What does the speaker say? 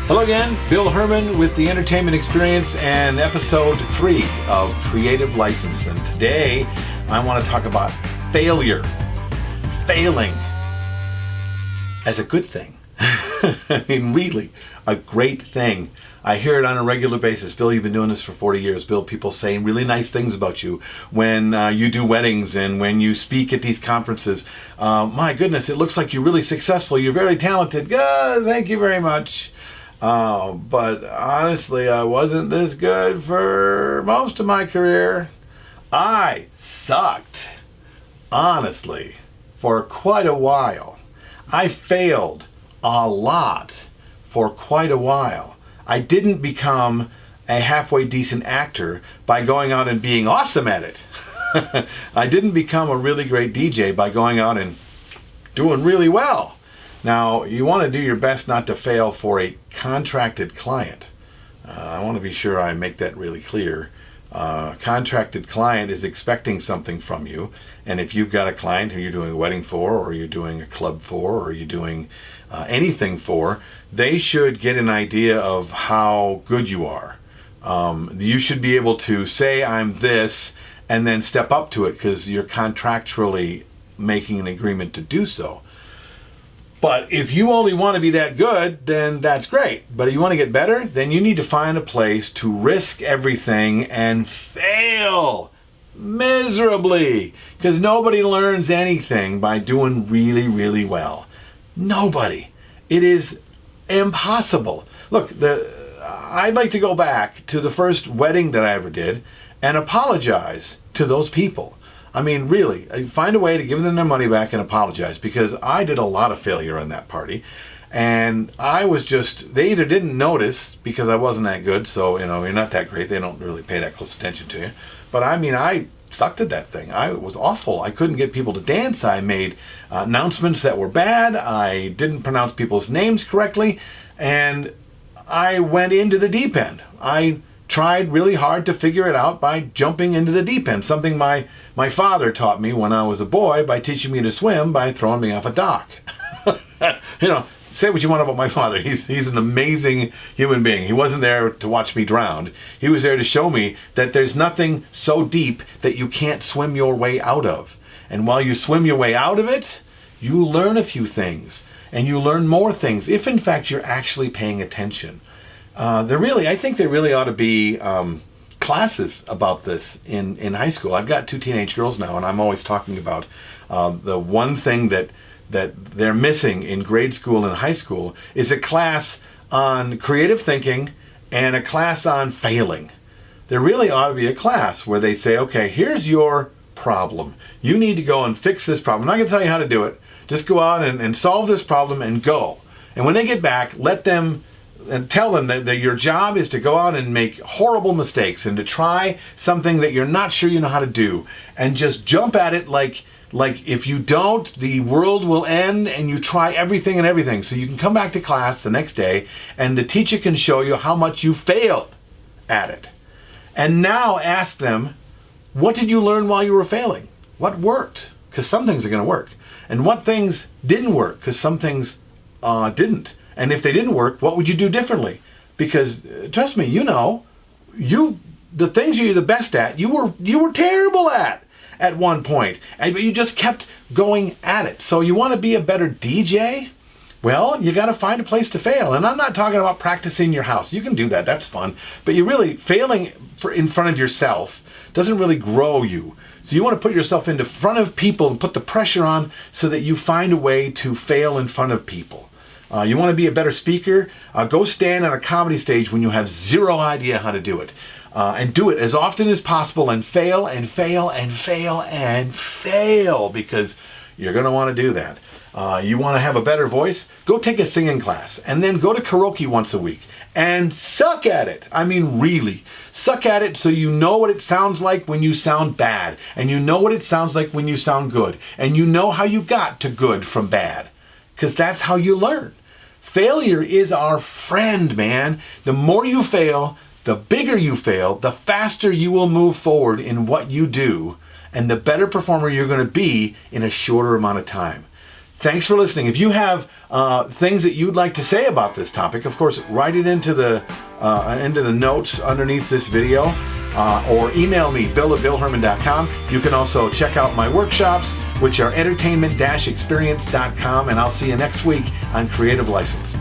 Hello again, Bill Hermann with the Entertainment Experience and episode 3 of Creative License. And today I want to talk about failure. Failing as a good thing. I mean, really, a great thing. I hear it on a regular basis. Bill, you've been doing this for 40 years. Bill, people say really nice things about you when you do weddings and when you speak at these conferences. My goodness, it looks like you're really successful. You're very talented. Thank you very much. But honestly, I wasn't this good for most of my career. I sucked, honestly, for quite a while. I failed a lot for quite a while. I didn't become a halfway decent actor by going out and being awesome at it. I didn't become a really great DJ by going out and doing really well. Now, you want to do your best not to fail for a contracted client. I want to be sure I make that really clear. Contracted client is expecting something from you, and if you've got a client who you're doing a wedding for, or you're doing a club for, or you're doing anything for, they should get an idea of how good you are. You should be able to say, I'm this, and then step up to it because you're contractually making an agreement to do so. But if you only want to be that good, then that's great. But if you want to get better, then you need to find a place to risk everything and fail miserably. Because nobody learns anything by doing really, really well. Nobody. It is impossible. Look, I'd like to go back to the first wedding that I ever did and apologize to those people. I mean, really, find a way to give them their money back and apologize, because I did a lot of failure on that party. And I was they either didn't notice because I wasn't that good, so, you're not that great. They don't really pay that close attention to you. But I mean, I sucked at that thing. I was awful. I couldn't get people to dance. I made announcements that were bad. I didn't pronounce people's names correctly. And I went into the deep end. I tried really hard to figure it out by jumping into the deep end, something my father taught me when I was a boy by teaching me to swim by throwing me off a dock. Say what you want about my father. He's an amazing human being. He wasn't there to watch me drown. He was there to show me that there's nothing so deep that you can't swim your way out of. And while you swim your way out of it, you learn a few things. And you learn more things if, in fact, you're actually paying attention. I think there really ought to be classes about this in high school. I've got 2 teenage girls now, and I'm always talking about the one thing that they're missing in grade school and high school is a class on creative thinking and a class on failing. There really ought to be a class where they say, okay, here's your problem. You need to go and fix this problem. I'm not going to tell you how to do it. Just go out and solve this problem and go. And when they get back, let them and tell them that your job is to go out and make horrible mistakes and to try something that you're not sure you know how to do, and just jump at it like if you don't, the world will end, and you try everything. So you can come back to class the next day and the teacher can show you how much you failed at it. And now ask them, what did you learn while you were failing? What worked? Because some things are going to work. And what things didn't work? Because some things didn't. And if they didn't work, what would you do differently? Because trust me, the things you're the best at, you were terrible at one point, but you just kept going at it. So you want to be a better DJ? Well, you got to find a place to fail. And I'm not talking about practicing your house. You can do that. That's fun. But you're really failing in front of yourself doesn't really grow you. So you want to put yourself into front of people and put the pressure on so that you find a way to fail in front of people. You want to be a better speaker? Go stand on a comedy stage when you have zero idea how to do it. And do it as often as possible and fail and fail and fail and fail, because you're going to want to do that. You want to have a better voice? Go take a singing class and then go to karaoke once a week and suck at it. I mean, really. Suck at it so you know what it sounds like when you sound bad, and you know what it sounds like when you sound good, and you know how you got to good from bad, because that's how you learn. Failure is our friend, man. The more you fail, the bigger you fail, the faster you will move forward in what you do, and the better performer you're going to be in a shorter amount of time. Thanks for listening. If you have things that you'd like to say about this topic, of course, write it into the notes underneath this video, or email me, bill@billherman.com. You can also check out my workshops, which are entertainment-experience.com, and I'll see you next week on Creative License.